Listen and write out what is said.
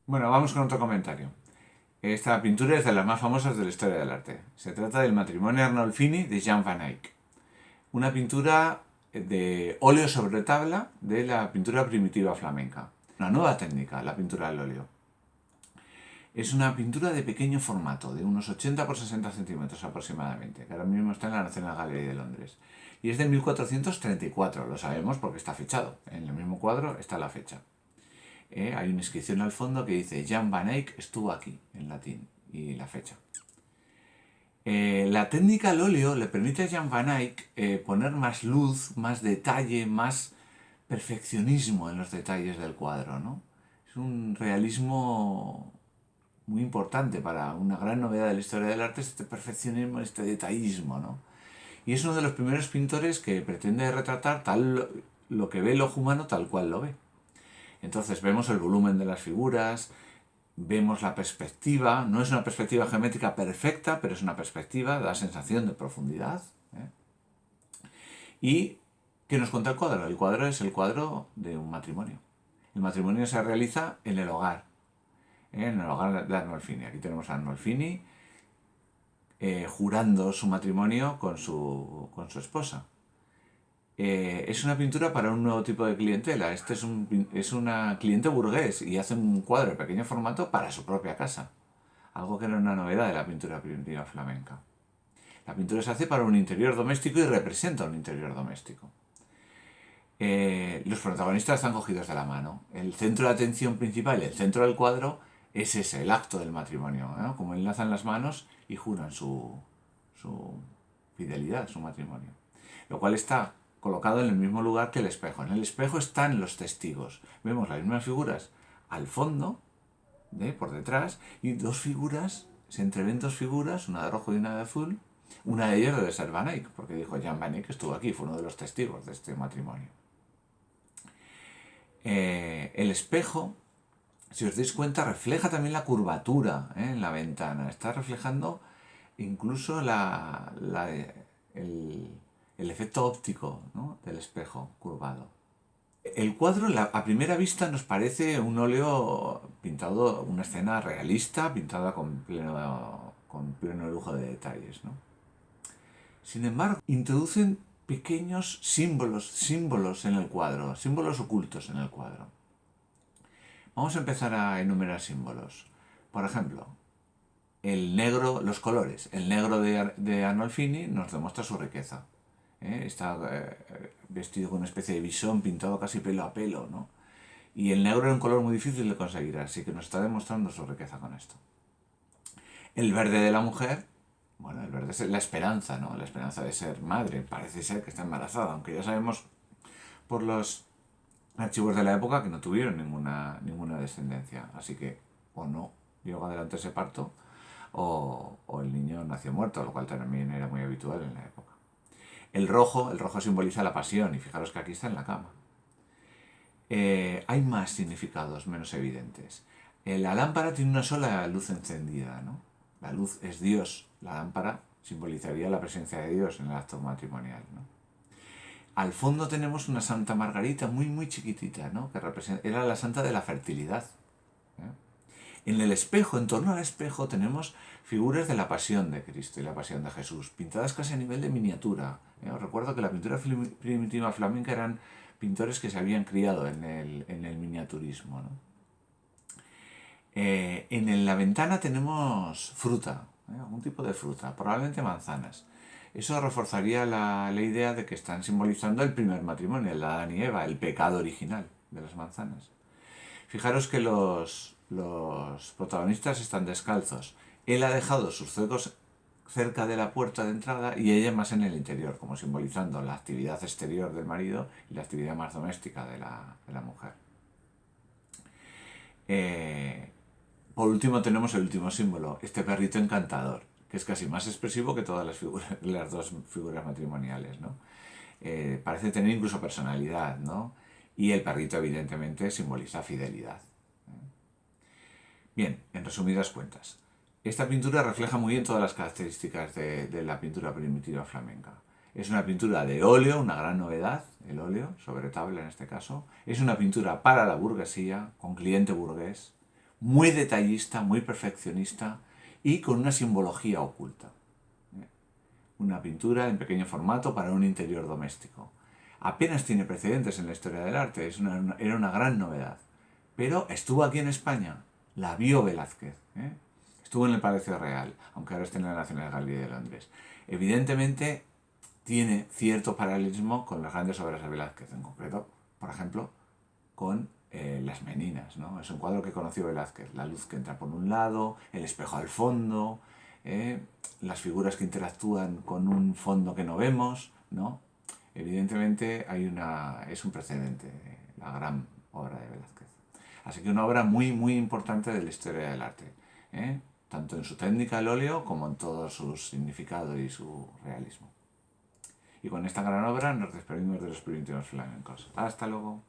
Bueno, vamos con otro comentario. Esta pintura es de las más famosas de la historia del arte. Se trata del matrimonio Arnolfini de Jan van Eyck. Una pintura de óleo sobre tabla de la pintura primitiva flamenca. Una nueva técnica, la pintura al óleo. Es una pintura de pequeño formato, de unos 80 por 60 centímetros aproximadamente, que ahora mismo está en la National Gallery de Londres. Y es de 1434, lo sabemos porque está fechado. En el mismo cuadro está la fecha. Hay una inscripción al fondo que dice Jan van Eyck estuvo aquí, en latín, y la fecha. La técnica al óleo le permite a Jan van Eyck poner más luz, más detalle, más perfeccionismo en los detalles del cuadro, ¿no? Es un realismo muy importante para una gran novedad de la historia del arte, este perfeccionismo, este detallismo, ¿no? Y es uno de los primeros pintores que pretende retratar lo que ve el ojo humano tal cual lo ve. Entonces vemos el volumen de las figuras, vemos la perspectiva, no es una perspectiva geométrica perfecta, pero es una perspectiva, da sensación de profundidad. ¿Y qué nos cuenta el cuadro? El cuadro es el cuadro de un matrimonio. El matrimonio se realiza en el hogar, en el hogar de Arnolfini. Aquí tenemos a Arnolfini jurando su matrimonio con su esposa. Es una pintura para un nuevo tipo de clientela. Este es una cliente burgués y hace un cuadro de pequeño formato para su propia casa. Algo que era una novedad de la pintura primitiva flamenca. La pintura se hace para un interior doméstico y representa un interior doméstico. Los protagonistas están cogidos de la mano. El centro de atención principal, el centro del cuadro, es ese, el acto del matrimonio, ¿no? Como enlazan las manos y juran su fidelidad, su matrimonio. Lo cual está colocado en el mismo lugar que el espejo. En el espejo están los testigos. Vemos las mismas figuras al fondo, por detrás, y dos figuras, se entreven dos figuras, una de rojo y una de azul. Una de ellas debe ser Van Eyck, porque dijo Jan Van Eyck que estuvo aquí, fue uno de los testigos de este matrimonio. El espejo, si os dais cuenta, refleja también la curvatura en la ventana. Está reflejando incluso el efecto óptico, ¿no?, del espejo curvado. El cuadro a primera vista nos parece un óleo pintado, una escena realista, pintada con pleno lujo de detalles, ¿no? Sin embargo, introducen pequeños símbolos en el cuadro, símbolos ocultos en el cuadro. Vamos a empezar a enumerar símbolos. Por ejemplo, el negro, los colores. El negro de Arnolfini nos demuestra su riqueza. Está vestido con una especie de visón pintado casi pelo a pelo, ¿no? Y el negro era un color muy difícil de conseguir, así que nos está demostrando su riqueza con esto. El verde de la mujer, bueno, el verde es la esperanza, ¿no? La esperanza de ser madre. Parece ser que está embarazada, aunque ya sabemos por los archivos de la época que no tuvieron ninguna descendencia. Así que o no llegó adelante ese parto, o el niño nació muerto, lo cual también era muy habitual en la época. El rojo simboliza la pasión, y fijaros que aquí está en la cama. Hay más significados menos evidentes. La lámpara tiene una sola luz encendida, ¿no? La luz es Dios. La lámpara simbolizaría la presencia de Dios en el acto matrimonial, ¿no? Al fondo tenemos una Santa Margarita muy, muy chiquitita, ¿no?, que era la santa de la fertilidad. En el espejo, en torno al espejo, tenemos figuras de la pasión de Cristo y la pasión de Jesús, pintadas casi a nivel de miniatura. Os recuerdo que la pintura primitiva flamenca eran pintores que se habían criado en el miniaturismo, ¿no? En la ventana tenemos fruta, algún tipo de fruta, probablemente manzanas. Eso reforzaría la idea de que están simbolizando el primer matrimonio, el de Adán y Eva, el pecado original de las manzanas. Fijaros que los protagonistas están descalzos. Él ha dejado sus zuecos cerca de la puerta de entrada y ella más en el interior, como simbolizando la actividad exterior del marido y la actividad más doméstica de la mujer. Por último tenemos el último símbolo, este perrito encantador, que es casi más expresivo que todas las dos figuras matrimoniales, ¿no? Parece tener incluso personalidad, ¿no? Y el perrito evidentemente simboliza fidelidad. Bien, en resumidas cuentas, esta pintura refleja muy bien todas las características de la pintura primitiva flamenca. Es una pintura de óleo, una gran novedad, el óleo, sobre tabla en este caso. Es una pintura para la burguesía, con cliente burgués, muy detallista, muy perfeccionista y con una simbología oculta. Una pintura en pequeño formato para un interior doméstico. Apenas tiene precedentes en la historia del arte, era una gran novedad. Pero estuvo aquí en España, la vio Velázquez. Estuvo en el Palacio Real, aunque ahora esté en la National Gallery de Londres. Evidentemente tiene cierto paralelismo con las grandes obras de Velázquez, en concreto, por ejemplo, con Las Meninas, ¿no? Es un cuadro que conoció Velázquez, la luz que entra por un lado, el espejo al fondo, las figuras que interactúan con un fondo que no vemos, ¿no? Evidentemente es un precedente, la gran obra de Velázquez. Así que una obra muy, muy importante de la historia del arte, tanto en su técnica al óleo como en todo su significado y su realismo. Y con esta gran obra nos despedimos de los primitivos flamencos. Hasta luego.